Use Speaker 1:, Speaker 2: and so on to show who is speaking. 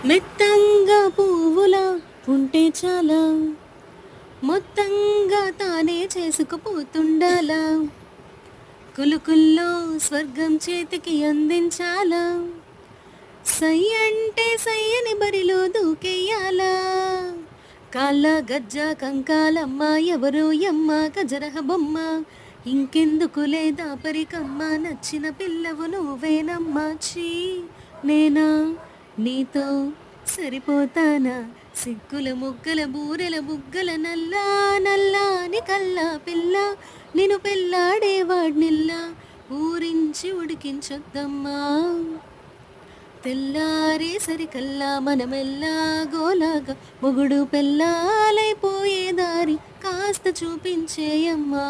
Speaker 1: మెత్తంగా పువ్వులా ఉంటే చాలా, మొత్తంగా తానే చేసుకుపోతుండాలా, కులుకుల్లో స్వర్గం చేతికి అందించాలా, సై అంటే సయ్యని బరిలో దూకెయ్యాలా, కాళ్ళ గజ్జ కంకాలమ్మ ఎవరు యమ్మ గజరహ బొమ్మ, ఇంకెందుకులే దాపరికమ్మ నచ్చిన పిల్లవు నువ్వేనమ్మా. చీ నేనా నీతో సరిపోతానా, సిగ్గుల ముగ్గల బూరెల బుగ్గల నల్లా నల్లాని కల్లా పిల్ల, నిన్ను పెళ్ళాడేవాడ్నిల్లా ఊరించి ఉడికించొద్దమ్మా. తెల్లారేసరికల్లా మనమెల్లాగోలాగా మొగుడు పెళ్ళాలైపోయే దారి కాస్త చూపించేయమ్మా.